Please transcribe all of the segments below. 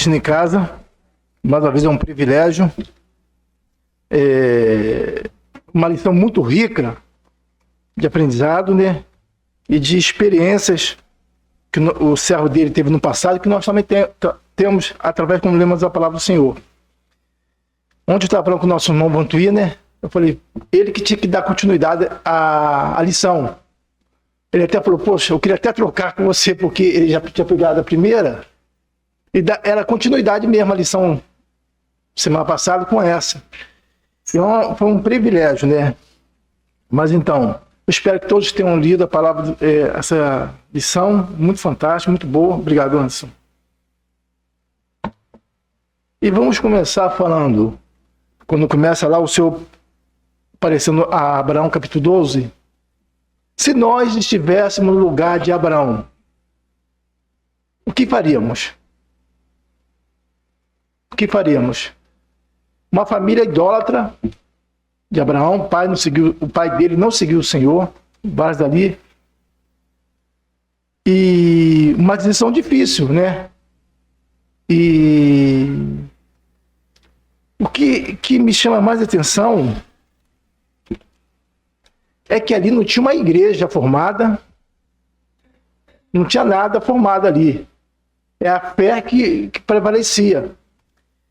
assistindo em casa. Mais uma vez é um privilégio. Uma lição muito rica de aprendizado, né? E de experiências que o servo dele teve no passado, que nós também temos através, como lemos a palavra do Senhor. Ontem eu estava falando com o nosso irmão Vantuí, né? Eu falei, ele que tinha que dar continuidade à lição. Ele até falou, poxa, eu queria até trocar com você, porque ele já tinha pegado a primeira, e era continuidade mesmo a lição semana passada com essa. Então, foi um privilégio, né? Mas então, eu espero que todos tenham lido a palavra, essa lição, muito fantástica, muito boa. Obrigado, Anderson. E vamos começar falando, quando começa lá o Senhor aparecendo a Abraão, capítulo 12, se nós estivéssemos no lugar de Abraão, o que faríamos? O que faríamos? Uma família idólatra de Abraão, o pai dele não seguiu o Senhor, vários dali. E uma decisão difícil, né? E o que me chama mais atenção é que ali não tinha uma igreja formada, não tinha nada formado ali. É a fé que prevalecia.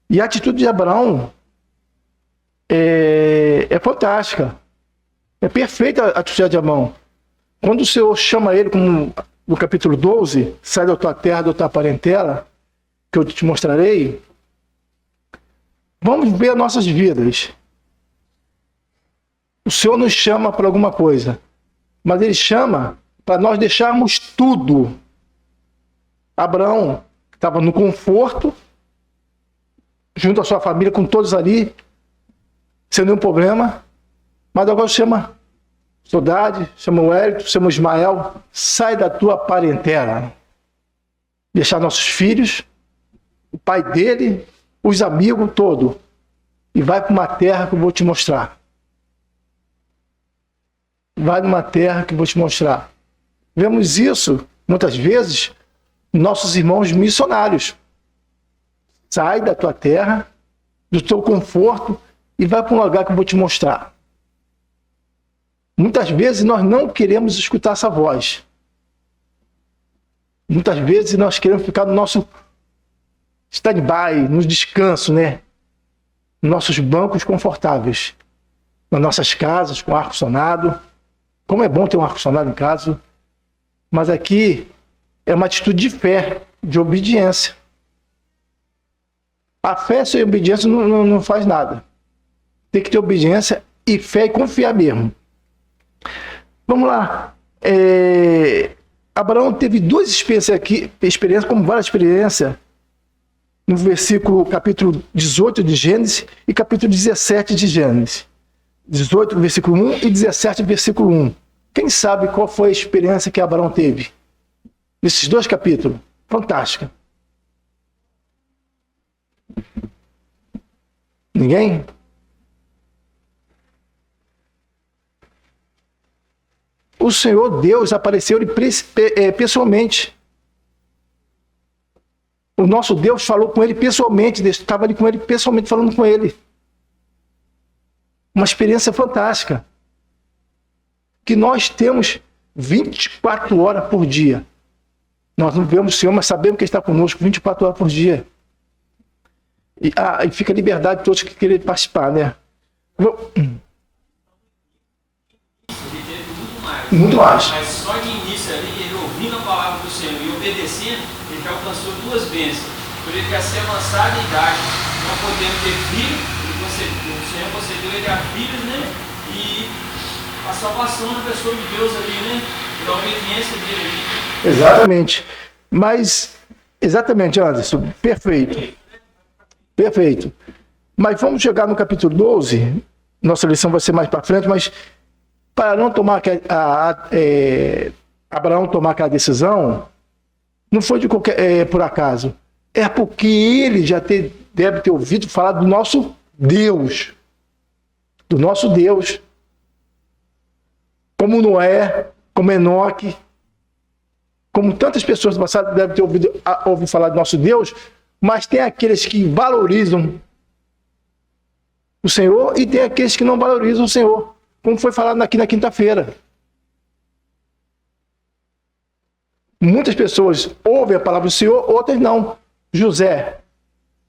E a atitude de Abraão é fantástica. É perfeita a atitude de Abraão. Quando o Senhor chama ele, como no capítulo 12, sai da tua terra, da tua parentela, que eu te mostrarei, vamos ver nossas vidas. O Senhor nos chama para alguma coisa, mas Ele chama para nós deixarmos tudo. Abraão estava no conforto, junto à sua família, com todos ali, sem nenhum problema, mas agora chama Soldade, chama o Hélito, chama o Ismael, sai da tua parentela. Deixar nossos filhos, o pai dele, os amigos, todo, e vai para uma terra que eu vou te mostrar. Vai numa terra que eu vou te mostrar. Vemos isso, muitas vezes, nossos irmãos missionários. Sai da tua terra, do teu conforto, e vai para um lugar que eu vou te mostrar. Muitas vezes nós não queremos escutar essa voz. Muitas vezes nós queremos ficar no nosso stand-by, no descanso, né? Nos nossos bancos confortáveis. Nas nossas casas, com ar-condicionado. Como é bom ter um ar-condicionado em casa. Mas aqui é uma atitude de fé, de obediência. A fé sem obediência não faz nada. Tem que ter obediência e fé e confiar mesmo. Vamos lá. Abraão teve duas experiências, como várias experiências, no capítulo 18 de Gênesis e capítulo 17 de Gênesis. 18, versículo 1 e 17, versículo 1. Quem sabe qual foi a experiência que Abraão teve nesses dois capítulos? Fantástica. Ninguém? O Senhor Deus apareceu-lhe pessoalmente. O nosso Deus falou com ele pessoalmente, estava ali com ele pessoalmente, falando com ele. Uma experiência fantástica. Que nós temos 24 horas por dia. Nós não vemos o Senhor, mas sabemos que Ele está conosco 24 horas por dia. E fica a liberdade de todos que querem participar, né? Muito mais. Mas só de início ali, ele ouvindo a palavra do Senhor e obedecendo, ele já alcançou duas bênçãos. Por ele quer ser avançado em idade, não podendo ter filho, o Senhor concedeu ele a filhos, né? E a salvação da pessoa de Deus ali, né? E a obediência dele ali. Exatamente. Mas, exatamente, Anderson, perfeito. Perfeito. Mas vamos chegar no capítulo 12, nossa lição vai ser mais para frente, mas para não tomar Abraão tomar aquela decisão, não foi de por acaso. É porque ele já deve ter ouvido falar do nosso Deus. Do nosso Deus. Como Noé, como Enoque, como tantas pessoas do passado devem ter ouvido falar do nosso Deus, Mas tem aqueles que valorizam o Senhor e tem aqueles que não valorizam o Senhor, como foi falado aqui na quinta-feira. Muitas pessoas ouvem a palavra do Senhor, outras não. José,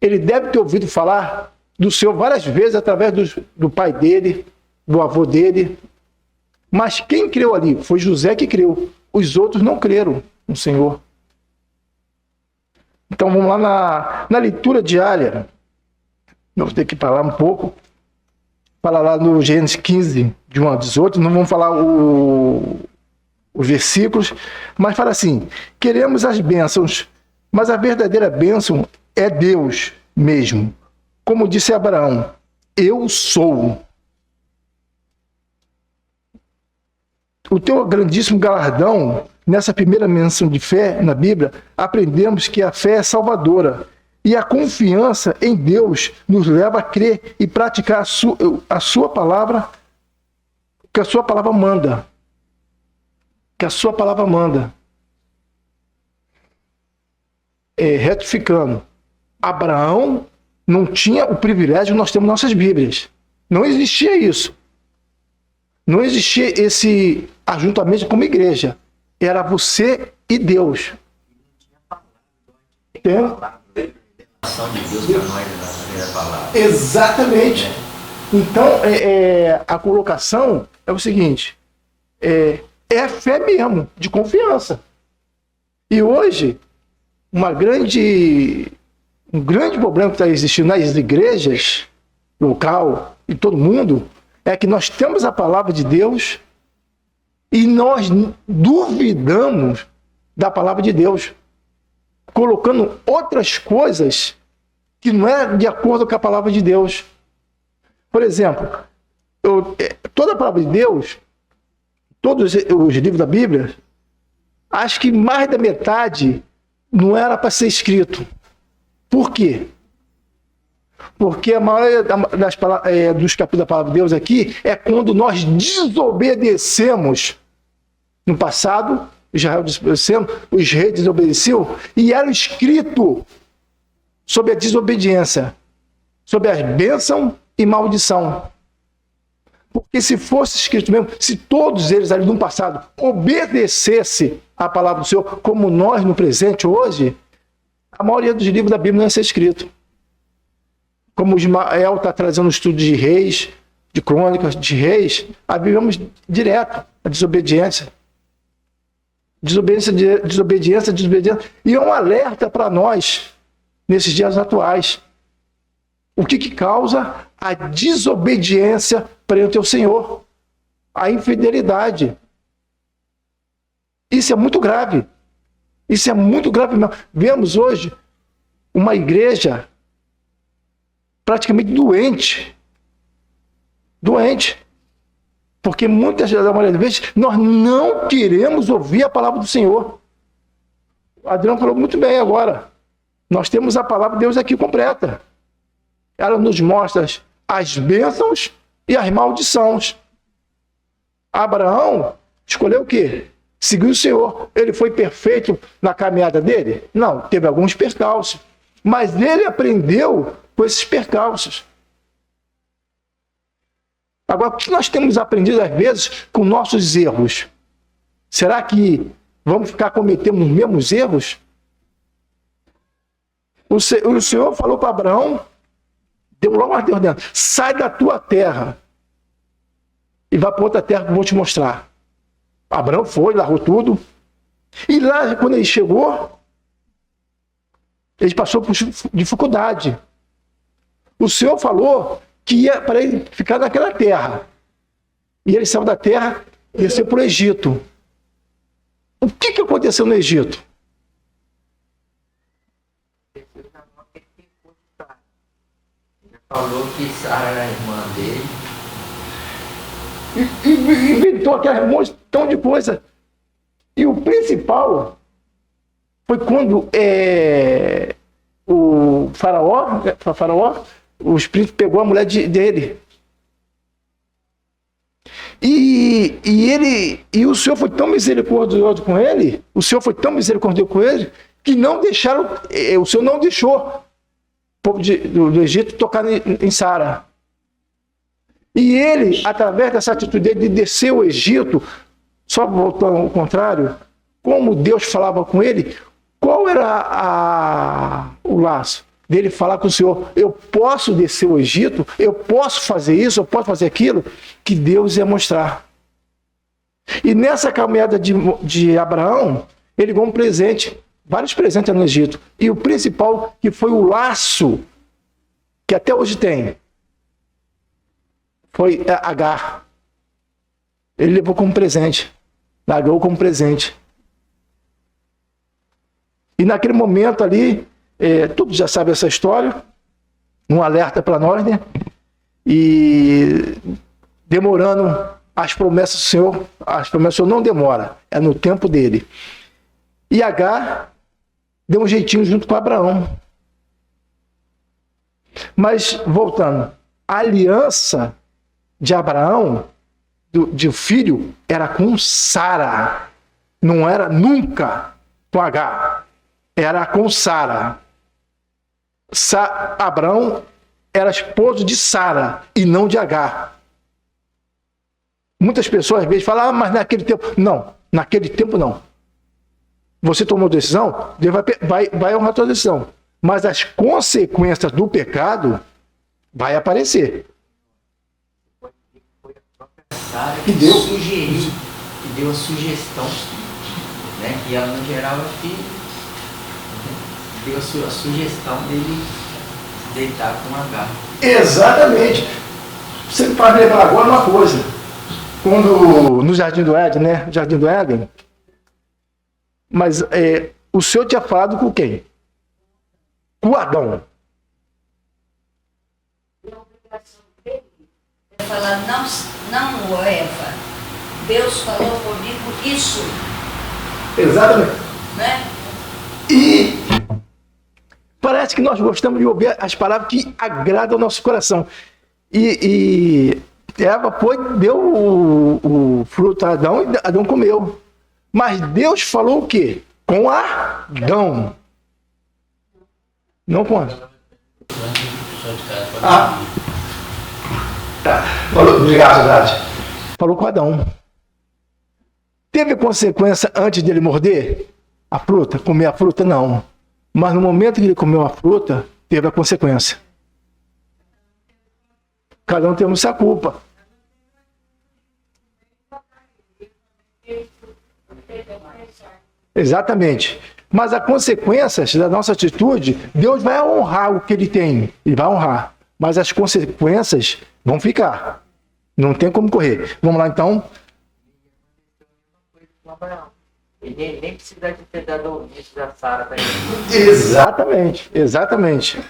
ele deve ter ouvido falar do Senhor várias vezes através do pai dele, do avô dele. Mas quem creu ali? Foi José que creu. Os outros não creram no Senhor. Então vamos lá na leitura diária. Vamos ter que falar um pouco. Falar lá no Gênesis 15, de 1 a 18. Não vamos falar os versículos, mas fala assim: queremos as bênçãos, mas a verdadeira bênção é Deus mesmo. Como disse Abraão, eu sou. O teu grandíssimo galardão, nessa primeira menção de fé na Bíblia, aprendemos que a fé é salvadora. E a confiança em Deus nos leva a crer e praticar a sua palavra, que a sua palavra manda. Que a sua palavra manda. Retificando, Abraão não tinha o privilégio que nós temos nossas Bíblias. Não existia isso. Não existia esse ajuntamento como igreja. Era você e Deus. Tem? De Deus para nós na primeira palavra. Exatamente. Então, a colocação é o seguinte: é fé mesmo, de confiança. E hoje, um grande problema que está existindo nas igrejas, local e todo mundo, é que nós temos a palavra de Deus e nós duvidamos da palavra de Deus, colocando outras coisas que não é de acordo com a palavra de Deus. Por exemplo, toda a palavra de Deus, todos os livros da Bíblia, acho que mais da metade não era para ser escrito. Por quê? Porque a maioria dos capítulos da palavra de Deus aqui é quando nós desobedecemos. No passado, Israel desobedeceu, os reis desobedeciam, e era escrito sobre a desobediência, sobre as bênçãos e maldição. Porque se fosse escrito mesmo, se todos eles ali no passado obedecessem a palavra do Senhor, como nós no presente hoje, a maioria dos livros da Bíblia não ia ser escrito. Como o Ismael está trazendo um estudo de reis, de crônicas, de reis, aí vivemos direto a desobediência. Desobediência. E é um alerta para nós, nesses dias atuais. O que causa a desobediência perante o Senhor? A infidelidade. Isso é muito grave. Isso é muito grave mesmo. Vemos hoje uma igreja praticamente doente. Doente. Porque muitas das vezes nós não queremos ouvir a palavra do Senhor. O Adriano falou muito bem agora. Nós temos a palavra de Deus aqui completa. Ela nos mostra as bênçãos e as maldições. Abraão escolheu o quê? Seguiu o Senhor. Ele foi perfeito na caminhada dele? Não, teve alguns percalços. Mas ele aprendeu com esses percalços. Agora, o que nós temos aprendido às vezes com nossos erros? Será que vamos ficar cometendo os mesmos erros? O Senhor falou para Abraão, deu logo uma ordem: sai da tua terra e vai para outra terra que eu vou te mostrar. Abraão foi, largou tudo. E lá, quando ele chegou, ele passou por dificuldade. O Senhor falou que ia para ele ficar naquela terra. E ele saiu da terra e desceu para o Egito. O que aconteceu no Egito? Falou que Sara era a irmã dele. E inventou aquela montão de coisa. E o principal foi quando o faraó, os príncipes pegou a mulher dele. E o Senhor foi tão misericordioso com ele, que não deixaram, o Senhor não deixou o povo do Egito tocar em Sara. E ele, através dessa atitude dele de descer o Egito, só voltando ao contrário, como Deus falava com ele, qual era o laço dele falar com o Senhor? Eu posso descer o Egito, eu posso fazer isso, eu posso fazer aquilo, que Deus ia mostrar. E nessa caminhada de Abraão, ele ganhou um presente, vários presentes no Egito. E o principal, que foi o laço, que até hoje tem, foi Agar. Ele levou como presente. Largou como presente. E naquele momento ali, todos já sabem essa história, um alerta para nós, né? E demorando as promessas do Senhor, as promessas do Senhor não demora, é no tempo dele. E Agar deu um jeitinho junto com Abraão. Mas, voltando, a aliança de Abraão, de filho, era com Sara. Não era nunca com Agar. Era com Sara. Abraão era esposo de Sara e não de Agar. Muitas pessoas às vezes falam, mas naquele tempo. Não, naquele tempo não. Você tomou decisão, Deus vai honrar a tua decisão. Mas as consequências do pecado vai aparecer. Sara que sugeriu, que deu a sugestão, né, que ela não gerava filho, deu a sugestão dele deitar com Agar. Exatamente. Você me faz lembrar agora uma coisa. Quando no Jardim do Éden, né? Jardim do Éden. Mas o Senhor tinha falado com quem? Com Adão. Falar, não, Eva. Deus falou comigo isso. Exatamente. Né? E parece que nós gostamos de ouvir as palavras que agradam ao nosso coração. E Eva deu o fruto a Adão e Adão comeu. Mas Deus falou o quê? Com Adão. Não com Adão. Tá. Obrigado, verdade. Falou com Adão. Teve consequência antes dele morder a fruta? Comer a fruta? Não. Mas no momento que ele comeu a fruta, teve a consequência. Cada um temos essa culpa. Exatamente. Mas as consequências da nossa atitude, Deus vai honrar o que ele tem. Ele vai honrar. Mas as consequências vão ficar. Não tem como correr. Vamos lá, então. Ele nem precisa de ter dado o início da Sara para ele. Exatamente, exatamente.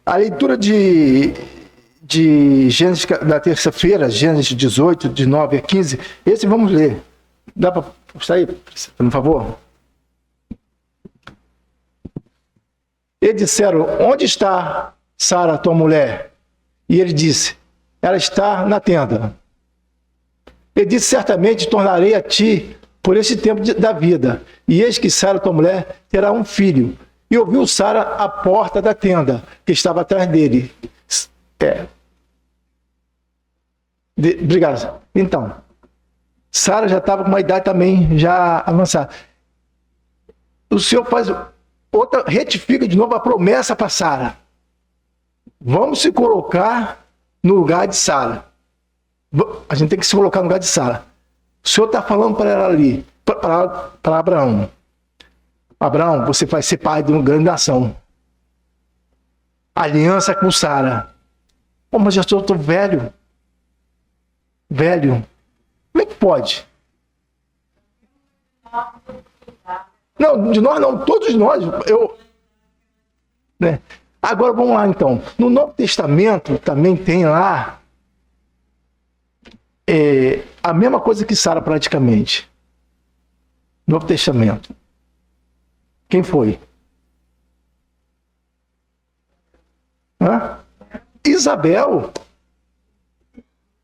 A leitura de Gênesis da terça-feira, Gênesis 18, de 9 a 15, esse vamos ler. Dá para postar aí, por favor? E disseram, onde está Sara, tua mulher? E ele disse, ela está na tenda. Ele disse, certamente tornarei a ti por este tempo da vida. E eis que Sara, tua mulher, terá um filho. E ouviu Sara à porta da tenda, que estava atrás dele. Obrigado. Então, Sara já estava com uma idade também já avançada. O Senhor faz retifica de novo a promessa para Sara. Vamos se colocar no lugar de Sara. A gente tem que se colocar no lugar de Sara. O Senhor está falando para ela ali, para Abraão. Abraão, você vai ser pai de uma grande nação. Aliança com Sara. Oh, mas já estou velho. Velho. Como é que pode? Não, de nós não, todos nós. Né? Agora vamos lá então. No Novo Testamento também tem lá a mesma coisa que Sara praticamente. Novo Testamento. Quem foi? Isabel.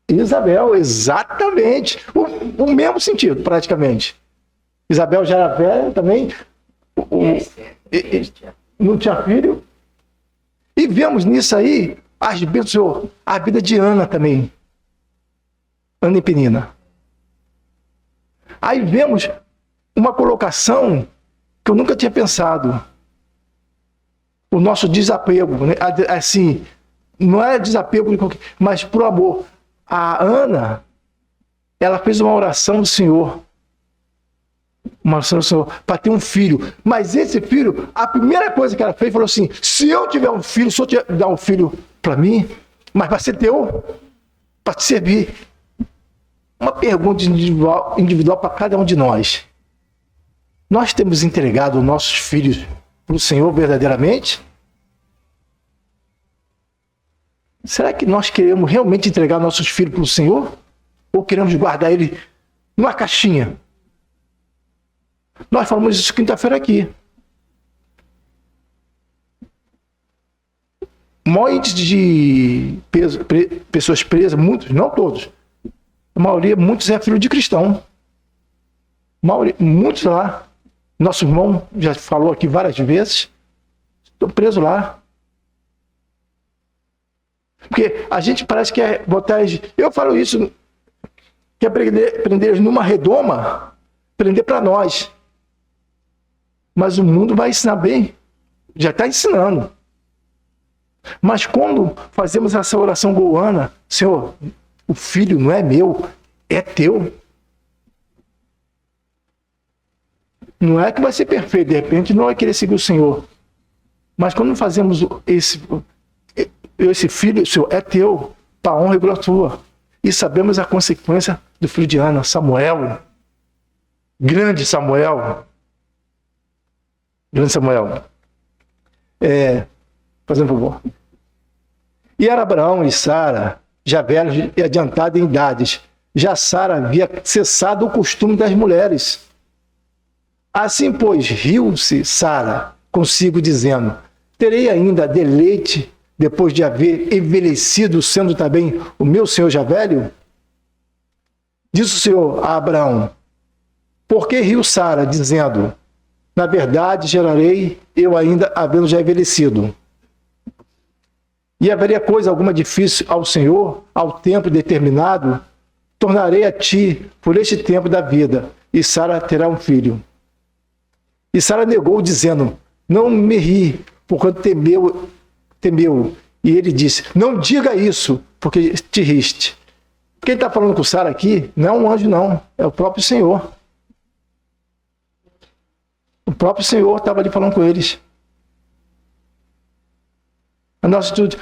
Isabel, exatamente. O mesmo sentido, praticamente. Isabel já era velha também. Não tinha filho. E vemos nisso aí as bênçãos, a vida de Ana também. Ana e Penina. Aí vemos uma colocação que eu nunca tinha pensado. O nosso desapego, né? Assim, não é desapego, mas pro amor. A Ana, ela fez uma oração do Senhor. Uma oração do Senhor, para ter um filho. Mas esse filho, a primeira coisa que ela fez, falou assim: se eu tiver um filho, se eu dar um filho para mim, mas vai ser teu, para te servir. Uma pergunta individual para cada um de nós. Nós temos entregado nossos filhos para o Senhor verdadeiramente? Será que nós queremos realmente entregar nossos filhos para o Senhor? Ou queremos guardar ele numa caixinha? Nós falamos isso quinta-feira aqui. O maior índice de pessoas presas, muitos, não todos, a maioria, muitos é filho de cristão. Muitos lá. Nosso irmão já falou aqui várias vezes. Estão presos lá. Porque a gente parece que é botar... Eu falo isso, que é prender eles numa redoma, prender para nós. Mas o mundo vai ensinar bem. Já está ensinando. Mas quando fazemos essa oração goana, Senhor, o filho não é meu, é teu. Não é que vai ser perfeito, de repente não vai querer seguir o Senhor. Mas quando fazemos esse filho, Senhor, é teu, para a honra e glória tua. E sabemos a consequência do filho de Ana, Samuel. Grande Samuel. Grande Samuel. Fazendo um favor. E era Abraão e Sara, já velhos e adiantados em idades. Já Sara havia cessado o costume das mulheres. Assim, pois, riu-se Sara consigo, dizendo: terei ainda deleite depois de haver envelhecido, sendo também o meu senhor já velho? Disse o Senhor a Abraão: por que riu Sara, dizendo: na verdade gerarei eu ainda havendo já envelhecido? E haveria coisa alguma difícil ao Senhor, ao tempo determinado? Tornarei a ti por este tempo da vida, e Sara terá um filho. E Sara negou, dizendo: não me ri, porquanto temeu. E ele disse: não diga isso, porque te riste. Quem está falando com Sara aqui não é um anjo, não, é o próprio Senhor. O próprio Senhor estava ali falando com eles. A nossa atitude,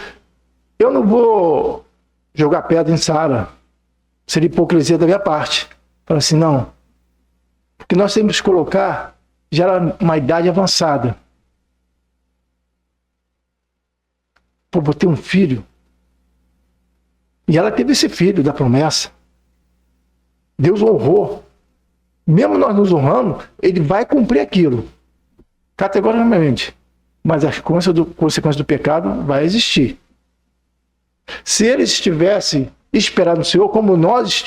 eu não vou jogar pedra em Sara. Seria hipocrisia da minha parte. Falar assim, não. Porque nós temos que colocar já era uma idade avançada. Pô, vou ter um filho. E ela teve esse filho da promessa. Deus honrou. Mesmo nós nos honramos, ele vai cumprir aquilo. Categoricamente. Mas as consequências do pecado vai existir. Se eles estivessem esperando no Senhor, como nós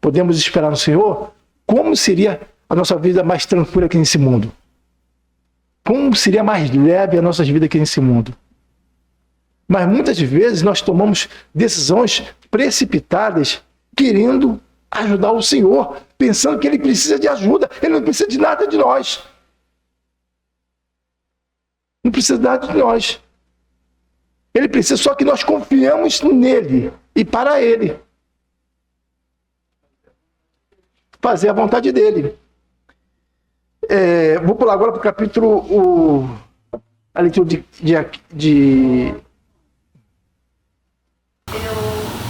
podemos esperar no Senhor, como seria a nossa vida mais tranquila aqui nesse mundo? Como seria mais leve a nossa vida aqui nesse mundo? Mas muitas vezes nós tomamos decisões precipitadas, querendo ajudar o Senhor, pensando que Ele precisa de ajuda. Ele não precisa de nada de nós. Não precisa de nada de nós. Ele precisa só que nós confiamos nele e para Ele. Fazer a vontade dele. Vou pular agora para o capítulo... a leitura de... Eu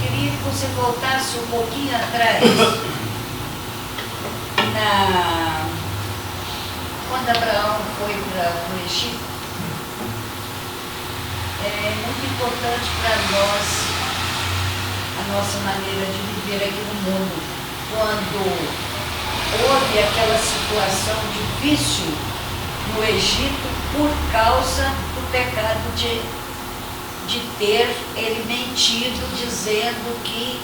queria que você voltasse um pouquinho atrás. Quando Abraão foi para o Egito, é muito importante para nós a nossa maneira de viver aqui no mundo. Quando houve aquela situação difícil no Egito por causa do pecado de ter ele mentido, dizendo que,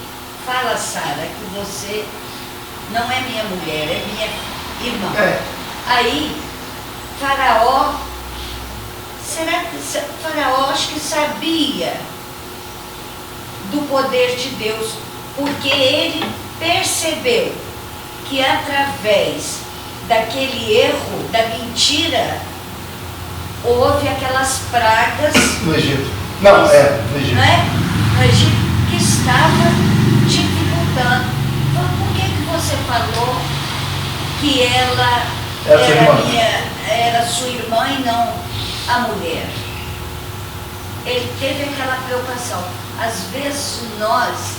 fala Sara, que você não é minha mulher, é minha irmão. É. Aí, Faraó, será que Faraó acho que sabia do poder de Deus, porque ele percebeu que através daquele erro, da mentira, houve aquelas pragas No Egito. Não, no Egito. né, no Egito, que estava dificultando. Então, por que você falou que ela Era sua irmã? era sua irmã e não a mulher? Ele teve aquela preocupação. Às vezes nós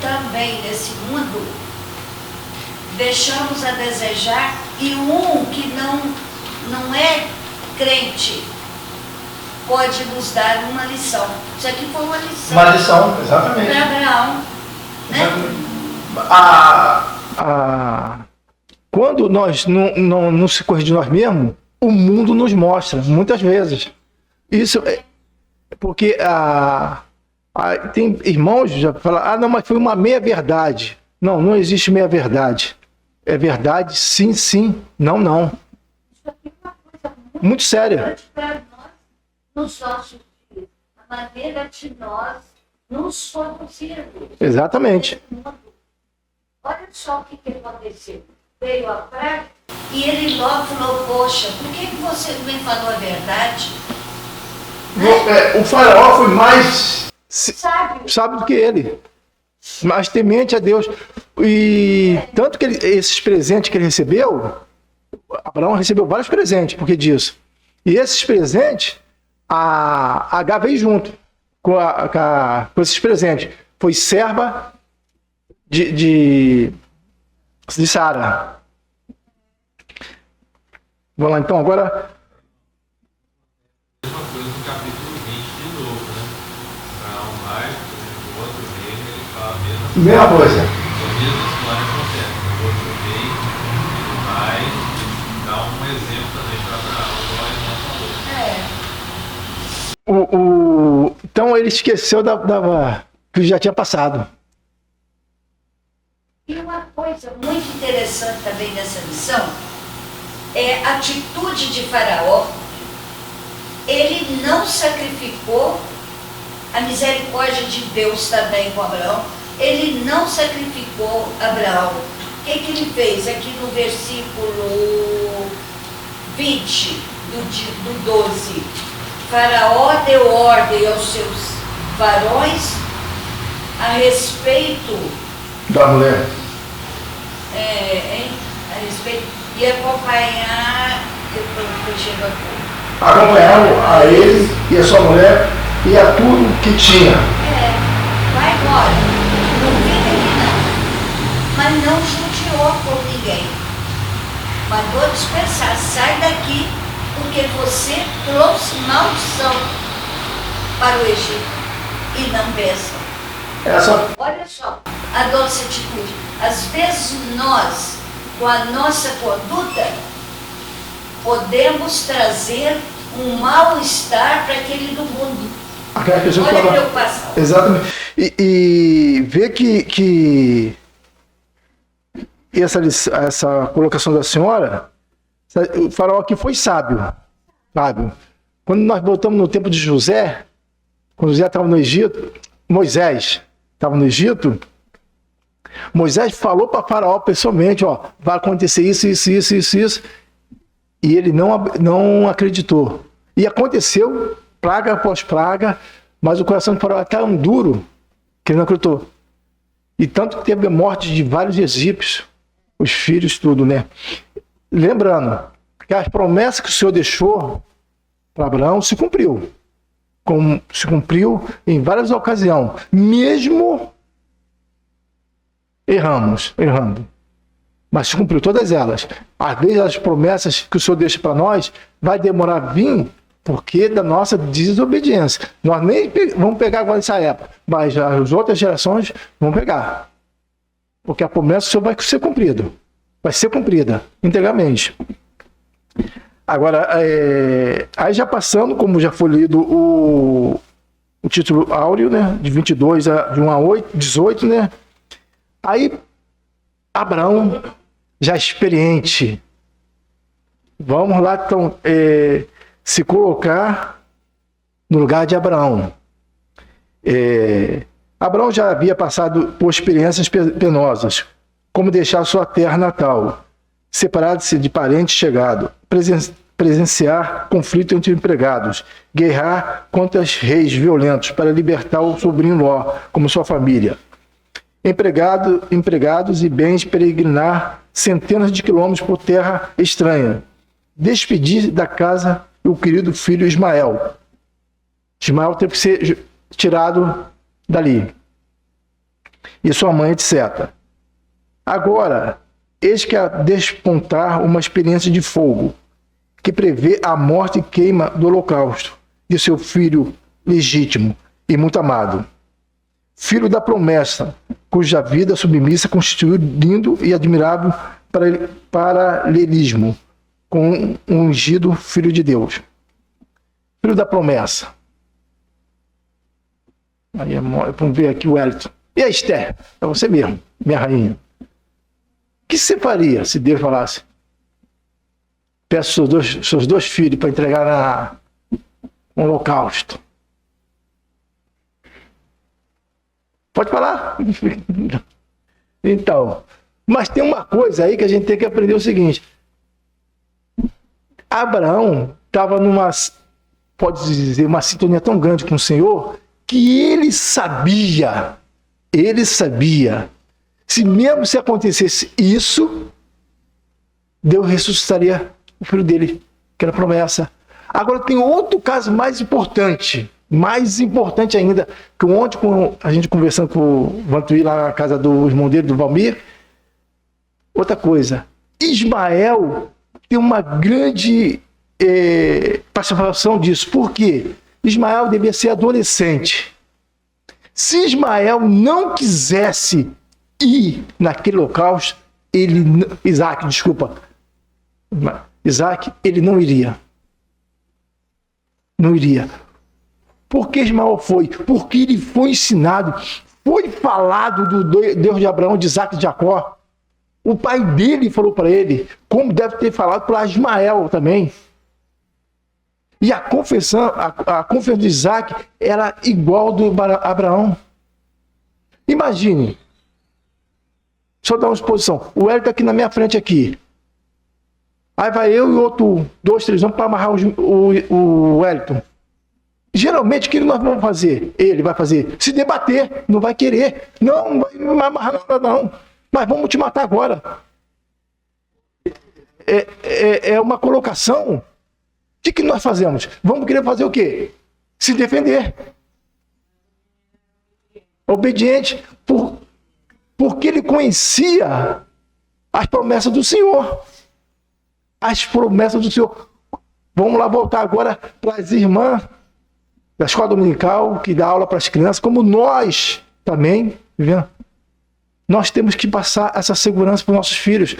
também nesse mundo deixamos a desejar, e um que não é crente pode nos dar uma lição. Isso aqui foi uma lição. Uma lição, exatamente. Para Abraão, né? Quando nós não se corrigir nós mesmos, o mundo nos mostra, muitas vezes. Isso é porque tem irmãos que já falam, não, mas foi uma meia-verdade. Não, não existe meia-verdade. É verdade, sim, sim, não, não. Isso aqui é uma coisa Muito séria. para nós, nos nossos dias, a maneira de nós nos conduzirmos. Exatamente. Olha só o que aconteceu. Veio a praga e ele logo falou, poxa, por que você não me falou a verdade? O faraó foi mais Sabe? do que ele. Mais temente a Deus. E tanto que esses presentes que ele recebeu, Abraão recebeu vários presentes porque disso. E esses presentes, a H veio junto com esses presentes. Foi serva de Sara. Vamos lá então, agora. Mesma coisa no capítulo 20 de novo, né? Abraão vai, o outro reino, ele fala a mesma Mesma coisa. A mesma história acontece. O outro rei, ele vai dar um exemplo também para Abraão, igual a irmã falou. Então ele esqueceu que já tinha passado. E uma coisa muito interessante também nessa lição é a atitude de Faraó. Ele não sacrificou a misericórdia de Deus também com Abraão. Ele não sacrificou Abraão. O que ele fez? Aqui no versículo 20 do 12. Faraó deu ordem aos seus varões a respeito Da mulher. a respeito e acompanhar, eu chego aqui. Acompanharam a ele e a sua mulher e a tudo que tinha. Vai embora, não fica aqui não, mas não judiou com ninguém, mandou dispersar, sai daqui, porque você trouxe maldição para o Egito e não bênção. Olha só, a nossa atitude. Às vezes nós, com a nossa conduta, podemos trazer um mal-estar para aquele do mundo. Aquela pessoa Olha a que preocupação. exatamente. E ver que essa colocação da senhora, o faraó aqui foi sábio. Quando nós voltamos no tempo de José, quando José estava no Egito, Moisés estava no Egito, Moisés falou para Faraó pessoalmente, vai acontecer isso, e ele não acreditou. E aconteceu, praga após praga, mas o coração do Faraó era tão duro que ele não acreditou. E tanto que teve a morte de vários egípcios, os filhos, tudo, né? Lembrando que as promessas que o Senhor deixou para Abraão se cumpriu. Como se cumpriu em várias ocasiões, mesmo errando. Mas se cumpriu todas elas. Às vezes as promessas que o Senhor deixa para nós vai demorar a vir porque da nossa desobediência. Nós nem vamos pegar agora nessa época, mas as outras gerações vão pegar. Porque a promessa do Senhor vai ser cumprida. Vai ser cumprida integralmente. Agora, aí já passando, como já foi lido o título áureo, né, de 22 de 1 a 18, né? Aí Abraão já experiente. Vamos lá, então, se colocar no lugar de Abraão. Abraão já havia passado por experiências penosas, como deixar sua terra natal, separar-se de parentes chegados, presenciar conflito entre empregados, guerrear contra os reis violentos para libertar o sobrinho Ló, como sua família. Empregados e bens peregrinar centenas de quilômetros por terra estranha. Despedir da casa o querido filho Ismael. Ismael teve que ser tirado dali. E sua mãe, etc. Agora, eis que a despontar uma experiência de fogo, que prevê a morte e queima do holocausto de seu filho legítimo e muito amado. Filho da promessa, cuja vida submissa constituiu lindo e admirável paralelismo com um ungido Filho de Deus. Filho da promessa. Aí, vamos ver aqui o Wellington. E a Esther? É você mesmo, minha rainha. O que você faria se Deus falasse? Peço seus dois filhos para entregar no holocausto. Pode falar? Então, mas tem uma coisa aí que a gente tem que aprender o seguinte. Abraão estava numa, pode dizer, uma sintonia tão grande com o Senhor, que ele sabia, se mesmo se acontecesse isso, Deus ressuscitaria o filho dele, que era a promessa. Agora tem outro caso mais importante ainda, que ontem, a gente conversando com o Vantuí lá na casa do irmão dele, do Valmir, outra coisa, Ismael tem uma grande participação disso. Por quê? Ismael devia ser adolescente. Se Ismael não quisesse ir naquele local, Isaac, ele não iria. Não iria. Por que Ismael foi? Porque ele foi ensinado, foi falado do Deus de Abraão, de Isaac e de Jacó. O pai dele falou para ele, como deve ter falado para Ismael também. E a confissão de Isaac era igual do Abraão. Imagine. Deixa eu dar uma exposição. O Hélio está aqui na minha frente aqui. Aí vai eu e outro, 2, 3 homens para amarrar o Wellington. Geralmente, o que nós vamos fazer? Ele vai fazer? Se debater, não vai querer. Não vai amarrar nada, não. Mas vamos te matar agora. É uma colocação. O que nós fazemos? Vamos querer fazer o quê? Se defender. Obediente. Porque ele conhecia as promessas do Senhor. As promessas do Senhor. Vamos lá voltar agora para as irmãs da escola dominical, que dá aula para as crianças, como nós também, vivendo. Nós temos que passar essa segurança para os nossos filhos.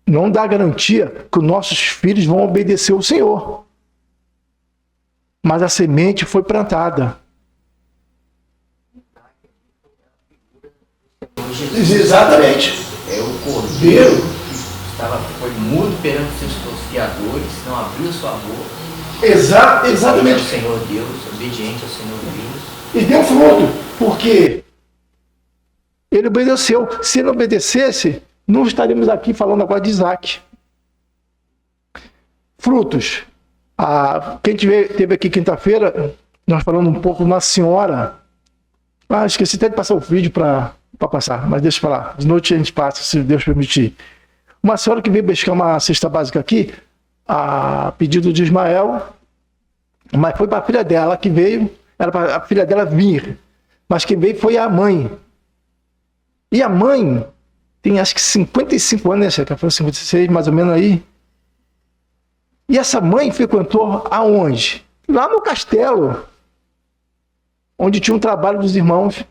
Não dá garantia que os nossos filhos vão obedecer ao Senhor. Mas a semente foi plantada. Exatamente. É o cordeiro que foi mudo perante seus confiadores, não abriu sua boca. Exatamente. Ao Senhor Deus, obediente ao Senhor Deus. E deu fruto, porque ele obedeceu. Se ele obedecesse, não estaríamos aqui falando agora de Isaac. Frutos. Quem teve aqui quinta-feira, nós falamos um pouco de uma senhora. Esqueci até de passar o vídeo para passar, mas deixa eu falar. De noite a gente passa, se Deus permitir. Uma senhora que veio buscar uma cesta básica aqui, a pedido de Ismael, mas foi para a filha dela que veio, era para a filha dela vir, mas quem veio foi a mãe. E a mãe tem acho que 55 anos, né? Foi 56 mais ou menos aí. E essa mãe frequentou aonde? Lá no castelo, onde tinha um trabalho dos irmãos,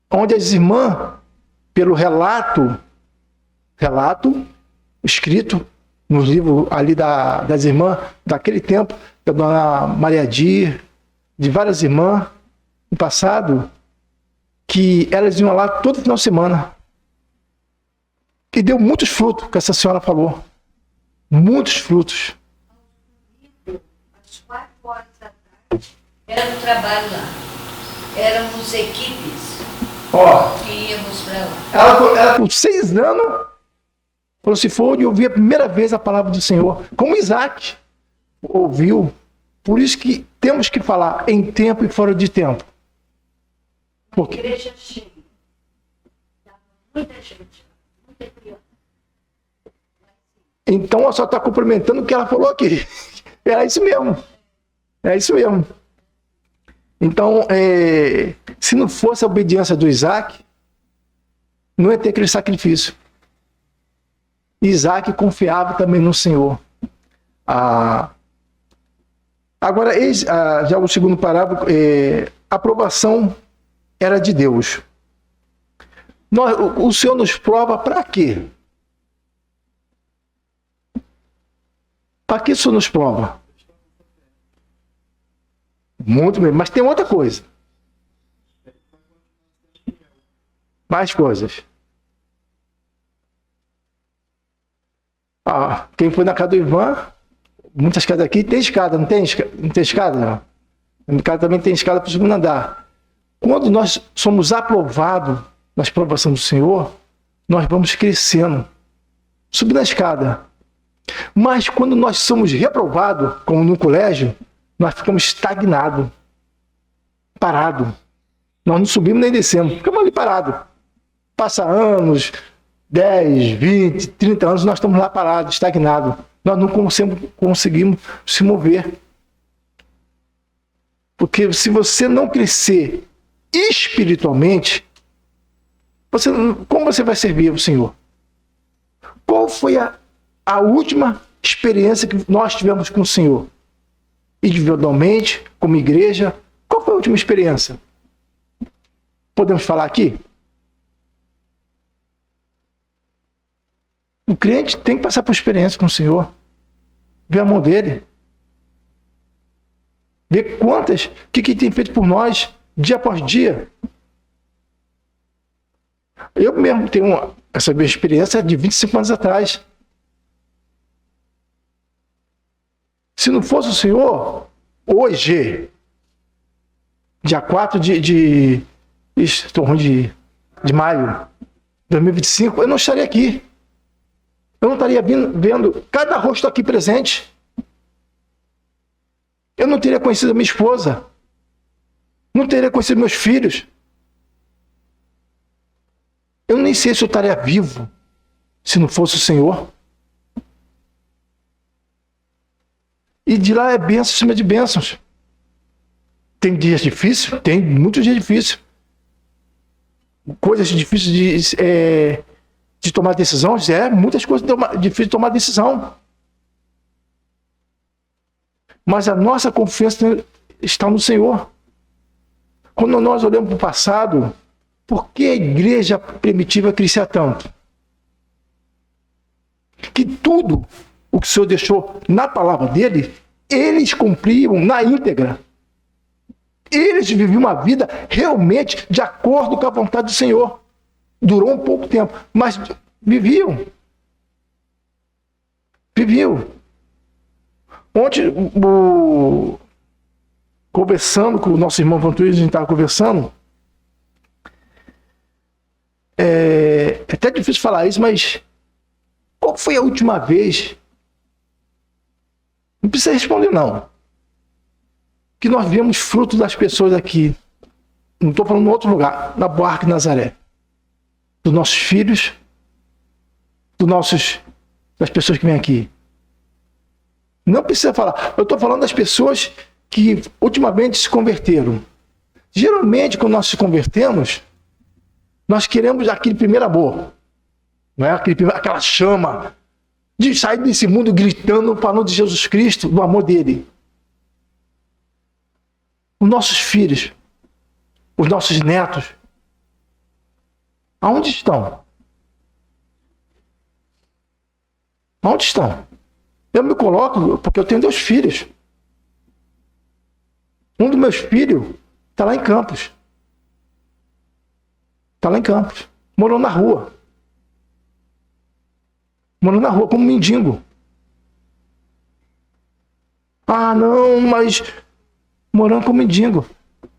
onde as irmãs, pelo relato escrito nos livros ali das irmãs daquele tempo, da dona Maria Dir, de várias irmãs no passado, que elas iam lá todo final de semana E deu muitos frutos, que essa senhora falou. Muitos frutos. Às 4 horas da tarde, era o trabalho lá. Éramos equipes Ó, que íamos para lá. ela com 6 anos, falou, se for de ouvir a primeira vez a palavra do Senhor, como Isaac ouviu. Por isso que temos que falar em tempo e fora de tempo. Porque Igreja cheia. Tava muita gente, muita criança. então ela só está complementando o que ela falou aqui. Era isso mesmo. É isso mesmo. Então, se não fosse a obediência do Isaac, não ia ter aquele sacrifício. Isaac confiava também no Senhor. Agora, já o segundo parágrafo, a aprovação era de Deus. O Senhor nos prova para quê? Para que o Senhor nos prova? Muito bem, mas tem outra coisa. Mais coisas. Quem foi na casa do Ivan, muitas casas aqui tem escada, não tem escada? Não. Na minha casa também tem escada para o segundo andar. Quando nós somos aprovados nas provações do Senhor, nós vamos crescendo, subindo a escada. Mas quando nós somos reprovados, como no colégio, nós ficamos estagnados, parados. Nós não subimos nem descemos, ficamos ali parados. Passa anos, 10, 20, 30 anos, nós estamos lá parados, estagnados. Nós não conseguimos se mover. Porque se você não crescer espiritualmente, como você vai servir ao Senhor? Qual foi a última experiência que nós tivemos com o Senhor? Individualmente, como igreja, qual foi a última experiência? Podemos falar aqui? O crente tem que passar por experiência com o Senhor. Ver a mão dele. Ver quantas, o que ele tem feito por nós, dia após dia. Eu mesmo tenho essa minha experiência de 25 anos atrás. Se não fosse o Senhor, hoje, dia 4 de maio de 2025, eu não estaria aqui. Eu não estaria vendo cada rosto aqui presente. Eu não teria conhecido a minha esposa. Não teria conhecido meus filhos. Eu nem sei se eu estaria vivo se não fosse o Senhor. E de lá é bênção em cima de bênçãos. Tem dias difíceis? Tem muitos dias difíceis. Coisas difíceis de tomar decisões? Muitas coisas difíceis de tomar decisão. Mas a nossa confiança está no Senhor. Quando nós olhamos para o passado, por que a igreja primitiva crescia tanto? Que tudo o que o Senhor deixou na palavra dele, eles cumpriam na íntegra. Eles viviam uma vida realmente de acordo com a vontade do Senhor. Durou um pouco tempo, mas viviam. Viviam. Ontem, conversando com o nosso irmão Vantuíris, a gente estava conversando. É até difícil falar isso, mas qual foi a última vez? Não precisa responder, não. Que nós vemos fruto das pessoas aqui. Não estou falando em outro lugar, na Buarque Nazaré. Dos nossos filhos, das pessoas que vêm aqui. Não precisa falar. Eu estou falando das pessoas que ultimamente se converteram. Geralmente, quando nós se convertemos, nós queremos aquele primeiro amor. Não é? Aquela chama de sair desse mundo gritando para o nome de Jesus Cristo, do amor dele. Os nossos filhos, os nossos netos, aonde estão? Aonde estão? Eu me coloco porque eu tenho 2 filhos. Um dos meus filhos está lá em Campos. Está lá em Campos. Morou na rua. morando na rua como mendigo. Ah, não, mas morando como mendigo.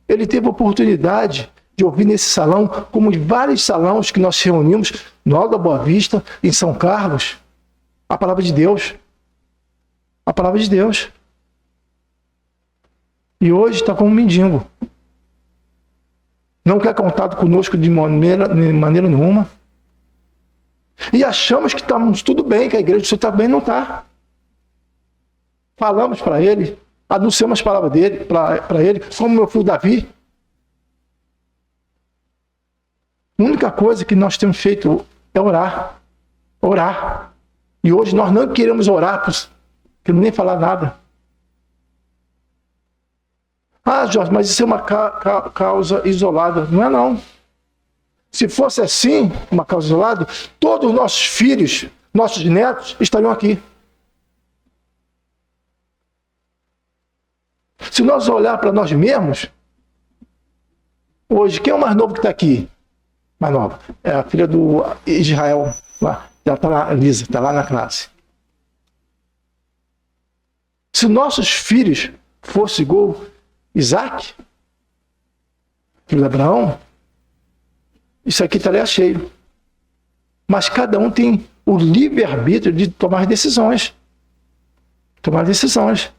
Ele teve a oportunidade de ouvir nesse salão, como em vários salões que nós reunimos no Alto da Boa Vista, em São Carlos, a palavra de Deus. A palavra de Deus. E hoje está como mendigo. Não quer contato conosco de maneira nenhuma. E achamos que estamos tudo bem, que a igreja está bem, não está. Falamos para ele, anunciamos a palavra dele, para ele, como meu filho Davi. A única coisa que nós temos feito é orar. Orar. E hoje nós não queremos orar, queremos nem falar nada. Ah, Jorge, mas isso é uma causa isolada. Não é, não. Se fosse assim, uma causa isolada, todos os nossos filhos, nossos netos estariam aqui. Se nós olhar para nós mesmos, hoje, quem é o mais novo que está aqui? Mais nova. É a filha do Israel. Lá. Ela está lá, Elisa, está lá na classe. Se nossos filhos fossem igual Isaac, filho de Abraão, isso aqui estaria cheio. Mas cada um tem o livre-arbítrio de tomar decisões. Tomar decisões.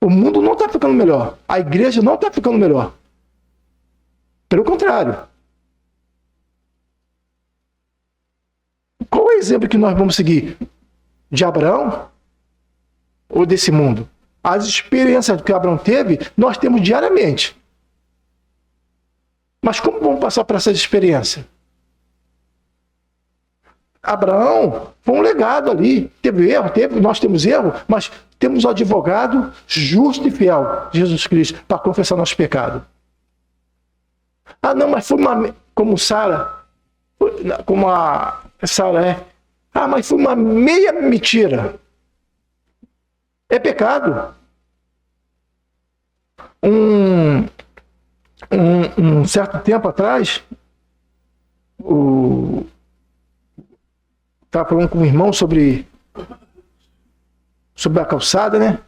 O mundo não está ficando melhor. A igreja não está ficando melhor. Pelo contrário. Qual é o exemplo que nós vamos seguir? De Abraão? Ou desse mundo? As experiências que Abraão teve, nós temos diariamente. Mas como vamos passar por essas experiências? Abraão foi um legado ali. Teve erro, nós temos erro, mas temos o advogado justo e fiel, Jesus Cristo, para confessar nosso pecado. Ah, não, mas foi como Sara, como a Sara é. Ah, mas foi uma meia mentira. É pecado. Um certo tempo atrás, estava falando com um irmão sobre a calçada, né?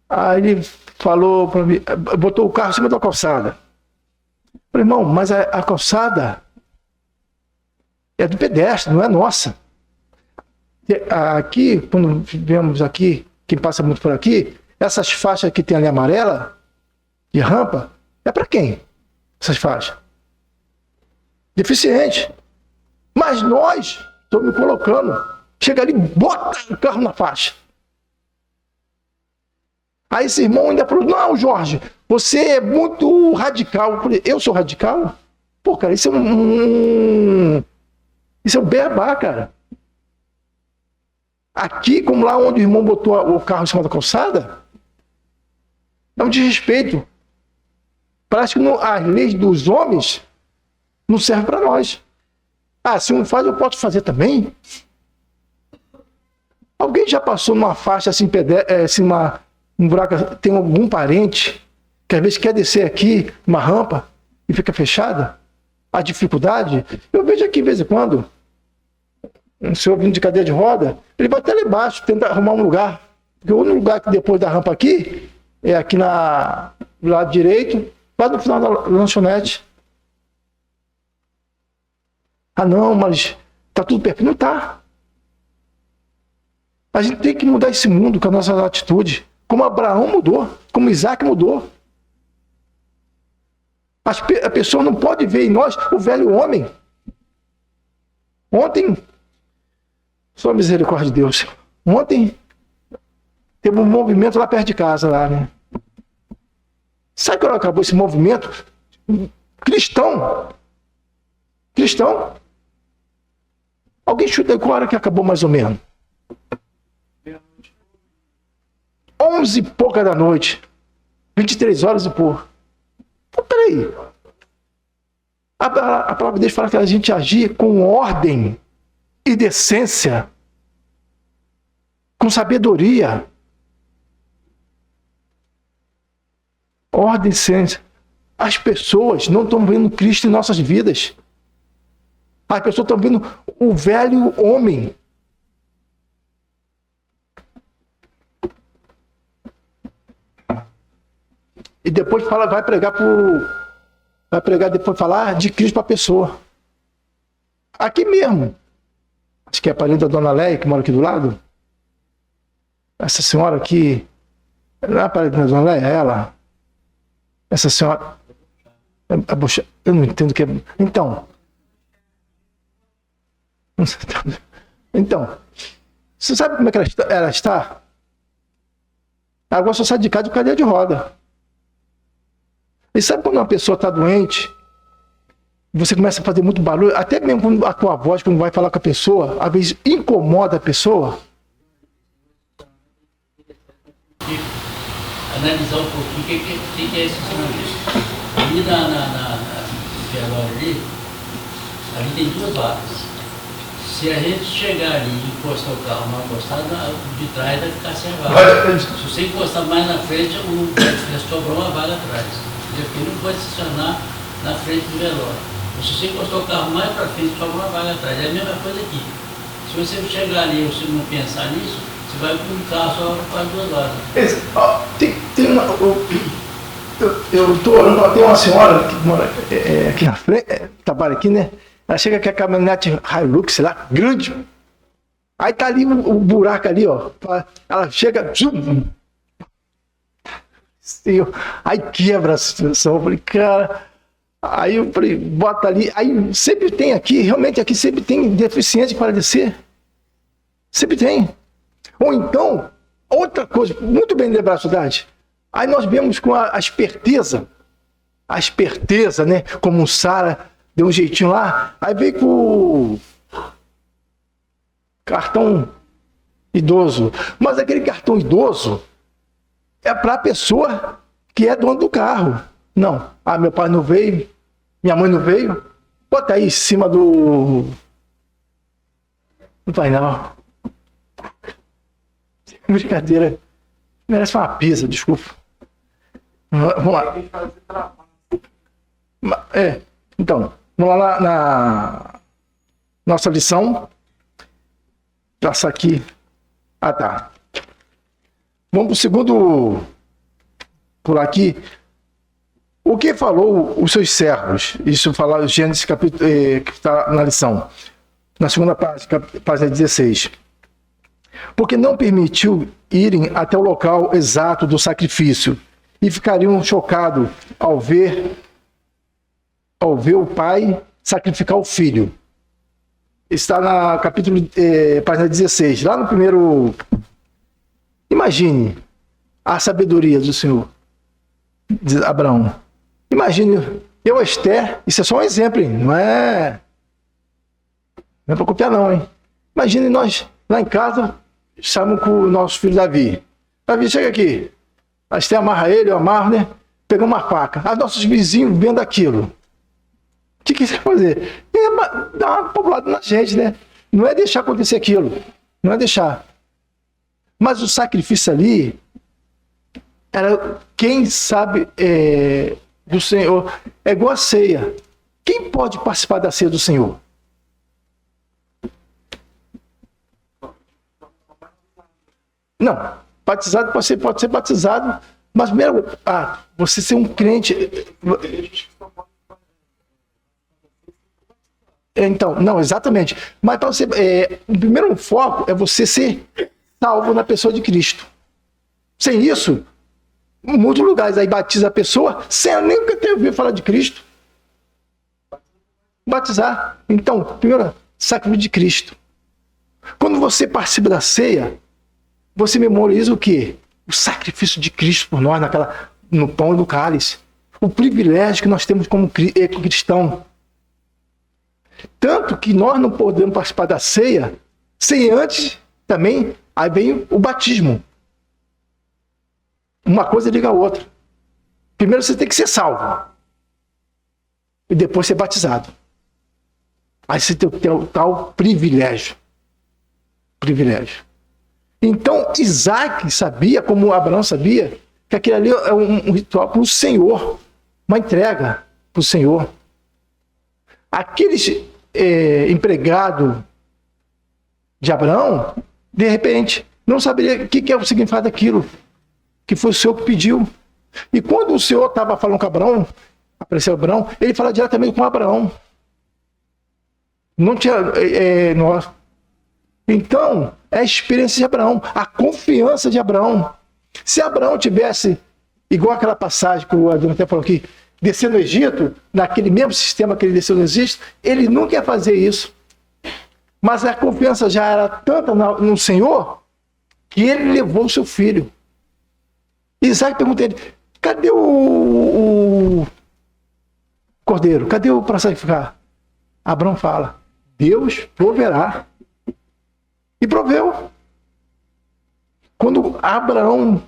Aí ele falou para mim, botou o carro em cima da calçada. Eu falei, irmão, mas a calçada é do pedestre, não é nossa. Aqui, quando vemos aqui, quem passa muito por aqui, essas faixas que tem ali amarela, de rampa, é para quem? Essas faixas? Deficiente. Mas nós estamos colocando, chega ali, bota o carro na faixa. Aí esse irmão ainda falou, não, Jorge, você é muito radical. Eu falei, eu sou radical? Pô, cara, isso é isso é um beabá, cara. Aqui, como lá onde o irmão botou o carro em cima da calçada, é um desrespeito. Parece que as leis dos homens não servem para nós. Ah, se um faz, eu posso fazer também? Alguém já passou numa faixa assim, um buraco, tem algum parente que às vezes quer descer aqui, uma rampa, e fica fechada? A dificuldade? Eu vejo aqui de vez em quando, um senhor vindo de cadeira de roda, ele vai até lá embaixo, tentar arrumar um lugar. Porque o único lugar que depois da rampa aqui, é aqui do lado direito, lá no final da lanchonete. Ah não, mas tá tudo perfeito. Não tá. A gente tem que mudar esse mundo com a nossa atitude. Como Abraão mudou, como Isaac mudou. A pessoa não pode ver em nós o velho homem. Ontem, só misericórdia de Deus, ontem teve um movimento lá perto de casa, lá, né? Sabe quando acabou esse movimento? Cristão. Alguém chuta qual hora que acabou mais ou menos? 11 e pouca da noite. 23 horas e pouco. Então, peraí. A palavra de Deus fala que a gente agir com ordem e decência, com sabedoria. Ordem e decência. As pessoas não estão vendo Cristo em nossas vidas. As pessoas estão vendo o velho homem. E depois vai pregar depois falar de Cristo para a pessoa. Aqui mesmo. Acho que é a parente da dona Leia, que mora aqui do lado. Essa senhora aqui. Não é a parente da dona Leia? É ela. Essa senhora. Eu não entendo o que é. Então. Você sabe como é que ela está? Agora só sai de casa de cadeira de roda. E sabe quando uma pessoa está doente, você começa a fazer muito barulho, até mesmo quando a tua voz, quando vai falar com a pessoa, às vezes incomoda a pessoa? Analisar um pouquinho o que é esse sinalismo. Ali na velório ali tem duas vagas. Se a gente chegar ali e encostar o carro mal encostado, de trás vai ficar sem vaga. Se você encostar mais na frente, sobrou uma vaga atrás. Porque não pode estacionar na frente do velório. Se você encostar o carro mais para frente, sobra uma vaga atrás. É a mesma coisa aqui. Se você chegar ali e você não pensar nisso, você vai com um carro só para as duas vagas. Tem uma. Eu estou olhando, tem uma senhora que mora aqui na frente, trabalha aqui, né? Ela chega com a caminhonete Hilux, sei lá, grande. Aí tá ali o buraco ali, ó. Ela chega. Aí quebra a situação. Eu falei, cara. Aí eu falei, bota ali. Aí sempre tem aqui, realmente aqui sempre tem deficiente para descer. Sempre tem. Ou então, outra coisa, muito bem lembrar, Cidade. Aí nós vemos com a esperteza, né? Como o Sara deu um jeitinho lá. Aí veio com o cartão idoso. Mas aquele cartão idoso é para a pessoa que é dono do carro. Não. Ah, meu pai não veio, minha mãe não veio. Bota aí em cima do... Não vai não. Brincadeira. Merece uma pizza, desculpa. Vamos lá. Então, vamos lá na nossa lição. Passar aqui. Ah, tá. Vamos para o segundo. Por aqui. O que falou os seus servos? Isso fala Gênesis capítulo que está na lição. Na segunda página 16. Porque não permitiu irem até o local exato do sacrifício e ficariam chocados ao ver o pai sacrificar o filho. Está na capítulo página 16, lá no primeiro. Imagine a sabedoria do Senhor, de Abraão. Imagine eu, Esther, isso é só um exemplo, hein? Não é para copiar não, hein? Imagine nós lá em casa, estamos com o nosso filho Davi. Davi, chega aqui. A Esther amarra ele, eu amarro, né? Pegamos uma faca. Os nossos vizinhos vendo aquilo. O que você vai fazer? Dar uma poblada na gente, né? Não é deixar acontecer aquilo. Não é deixar. Mas o sacrifício ali era, quem sabe, do Senhor. É igual a ceia. Quem pode participar da ceia do Senhor? Não. Batizado pode ser batizado, mas primeiro, você ser um crente. Então, não, exatamente. Mas para você, o primeiro foco é você ser salvo na pessoa de Cristo. Sem isso, em muitos lugares aí batiza a pessoa sem nunca ter ouvido falar de Cristo. Batizar. Então, primeiro, sacrifício de Cristo. Quando você participa da ceia, você memoriza o quê? O sacrifício de Cristo por nós no pão e no cálice. O privilégio que nós temos como cristão. Tanto que nós não podemos participar da ceia sem antes também, aí vem o batismo. Uma coisa liga a outra. Primeiro você tem que ser salvo. E depois ser batizado. Aí você tem o tal privilégio. Privilégio. Então, Isaac sabia, como Abraão sabia, que aquele ali é um ritual para o Senhor, uma entrega para o Senhor. Aqueles empregado de Abraão, de repente, não saberia o que é o significado daquilo, que foi o Senhor que pediu. E quando o Senhor estava falando com Abraão, apareceu Abraão, ele fala diretamente com Abraão. Não tinha... Então, é a experiência de Abraão, a confiança de Abraão. Se Abraão tivesse, igual aquela passagem que o Adriano até falou aqui, descer no Egito, naquele mesmo sistema que ele desceu no Egito, ele nunca ia fazer isso. Mas a confiança já era tanta no Senhor, que ele levou o seu filho. Isaac perguntou a ele, cadê o cordeiro? Cadê o para sacrificar? Abraão fala, Deus proverá. E proveu. Quando Abraão,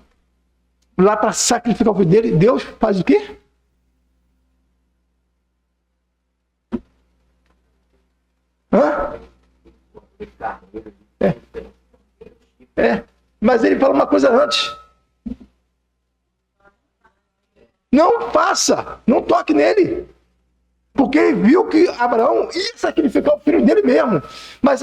lá para sacrificar o filho dele, Deus faz o quê? Hã? Mas ele fala uma coisa antes. Não faça, não toque nele. Porque ele viu que Abraão ia sacrificar o filho dele mesmo. Mas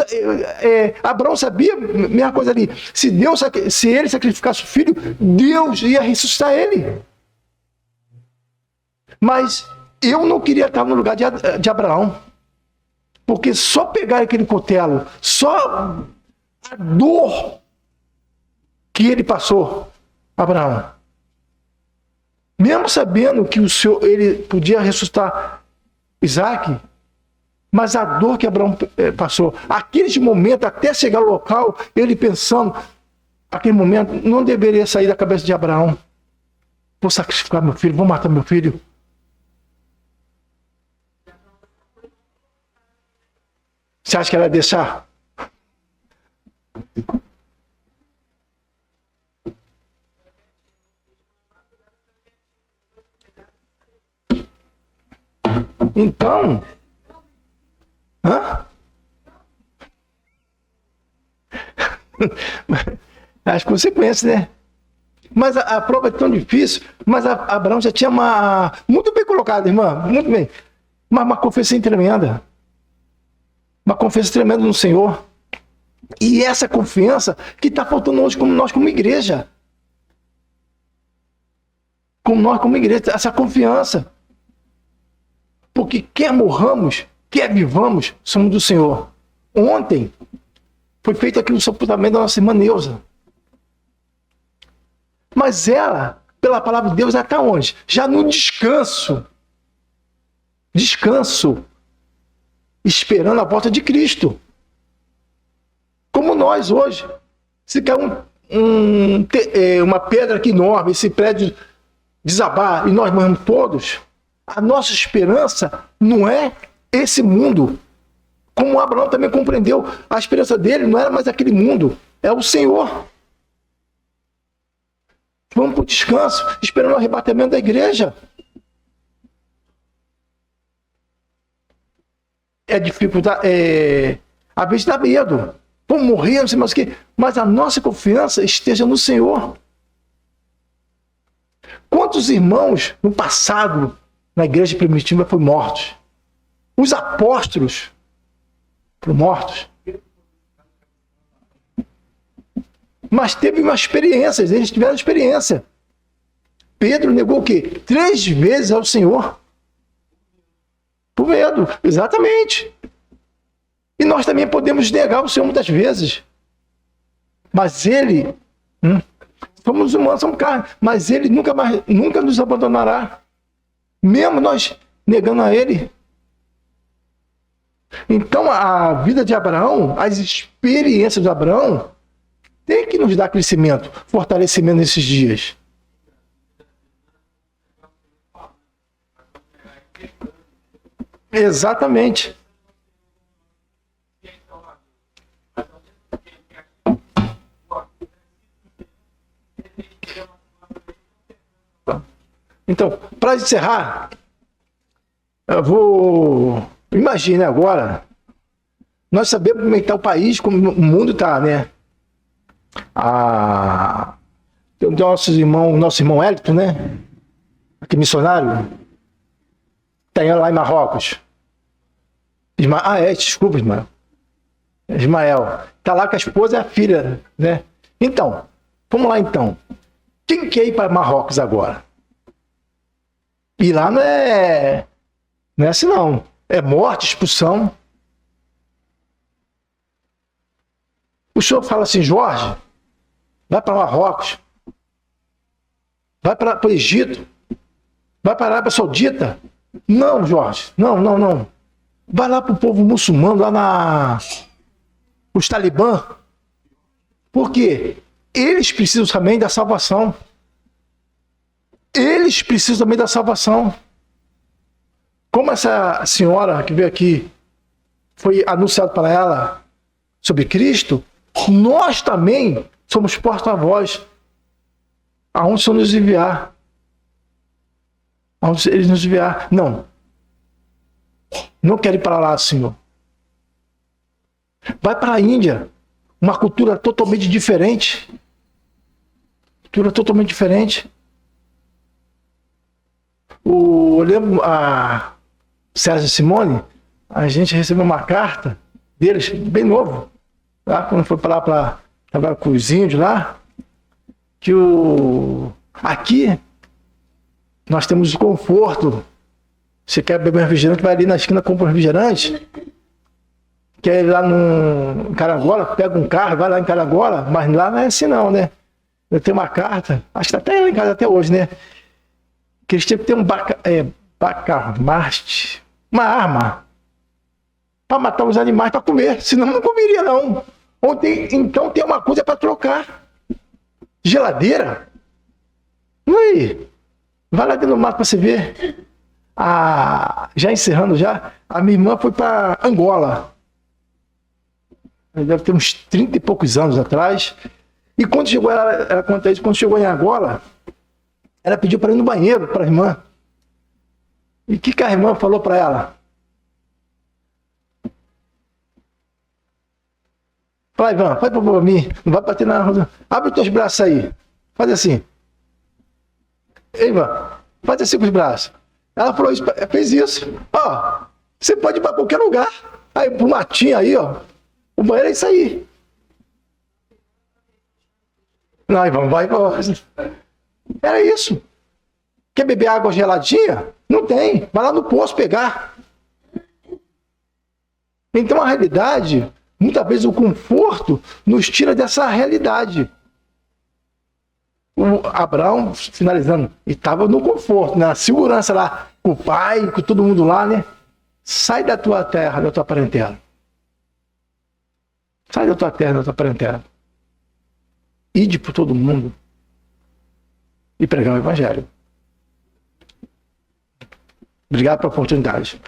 Abraão sabia, mesma coisa ali, se ele sacrificasse o filho, Deus ia ressuscitar ele. Mas eu não queria estar no lugar de Abraão. Porque só pegar aquele cutelo, só a dor que ele passou, Abraão. Mesmo sabendo que o Senhor, ele podia ressuscitar Isaac, mas a dor que Abraão passou, aquele momento, até chegar ao local, ele pensando, aquele momento, não deveria sair da cabeça de Abraão. Vou sacrificar meu filho, vou matar meu filho. Você acha que ela ia deixar? Então, as consequências, né? Mas a prova é tão difícil, mas Abraão já tinha muito bem colocado, irmã, muito bem, mas uma confiança tremenda. Uma confiança tremenda no Senhor. E essa confiança que está faltando hoje nós como igreja. Nós como igreja, essa confiança. Porque quer morramos, quer vivamos, somos do Senhor. Ontem foi feito aqui o sepultamento da nossa irmã Neuza. Mas ela, pela palavra de Deus, ela está onde? Já no descanso. Descanso. Esperando a volta de Cristo. Como nós hoje. Se cair uma pedra aqui enorme, esse prédio desabar e nós morremos todos, a nossa esperança não é esse mundo. Como Abraão também compreendeu, a esperança dele não era mais aquele mundo, é o Senhor. Vamos para o descanso, esperando o arrebatamento da igreja. É dificuldade, às vezes dá medo. Vamos morrer, não sei mais o que. Mas a nossa confiança esteja no Senhor. Quantos irmãos no passado, na igreja primitiva, foram mortos? Os apóstolos foram mortos. Mas teve uma experiência, eles tiveram experiência. Pedro negou o quê? 3 vezes ao Senhor. Por medo, exatamente. E nós também podemos negar o Senhor muitas vezes. Mas ele, somos humanos, somos carne, mas ele nunca nos abandonará. Mesmo nós negando a ele. Então a vida de Abraão, as experiências de Abraão, tem que nos dar crescimento, fortalecimento nesses dias. Exatamente. Então, para encerrar, eu vou... Imagine agora, nós sabemos como é que está o país, como o mundo está, né? Tem o nosso irmão Hélito, né? Aqui missionário, está lá em Marrocos. Desculpa, Ismael. Ismael. Está lá com a esposa e a filha, né? Então, vamos lá então. Quem quer ir para Marrocos agora? E lá não é assim não. É morte, expulsão. O senhor fala assim, Jorge, vai para Marrocos, vai para o Egito, vai para a Arábia Saudita. Não, Jorge, não. Vai lá para o povo muçulmano, os talibã. Por quê? Eles precisam também da salvação. Eles precisam também da salvação. Como essa senhora que veio aqui, foi anunciado para ela sobre Cristo, nós também somos porta-voz aonde o Senhor nos enviar. Aonde Ele nos enviar. Não quero ir para lá, Senhor. Vai para a Índia. Uma cultura totalmente diferente. Eu lembro a César Simone, a gente recebeu uma carta deles, bem novo, lá, quando foi para lá para trabalhar com os índios lá, que aqui nós temos o conforto. Você quer beber um refrigerante, vai ali na esquina, compra um refrigerante. Quer ir lá em Caraguá, pega um carro, vai lá em Caraguá, mas lá não é assim não, né? Eu tenho uma carta, acho que está até lá em casa até hoje, né? Que eles tinham que ter uma arma para matar os animais para comer, senão não comeria não. Então tem uma coisa para trocar. Geladeira? Aí, vai lá dentro do mato para você ver. Já encerrando já, a minha irmã foi para Angola. Deve ter uns 30 e poucos anos atrás. E quando chegou, ela conta isso, quando chegou em Angola, ela pediu para ir no banheiro, para a irmã. E o que a irmã falou para ela? Fala, Ivan, faz para mim, não vai bater na roda. Abre os teus braços aí. Faz assim. Ei, Ivan, faz assim com os braços. Ela falou isso, fez isso. Ó, você pode ir para qualquer lugar. Aí, pro matinho aí, ó. O banheiro é isso aí. Não, Ivan, vai. Era isso. Quer beber água geladinha? Não tem. Vai lá no poço pegar. Então a realidade, muitas vezes o conforto nos tira dessa realidade. O Abraão, finalizando, estava no conforto, na segurança lá, com o pai, com todo mundo lá, né? Sai da tua terra, da tua parentela. Sai da tua terra, da tua parentela. Ide por todo mundo e pregar o Evangelho. Obrigado pela oportunidade.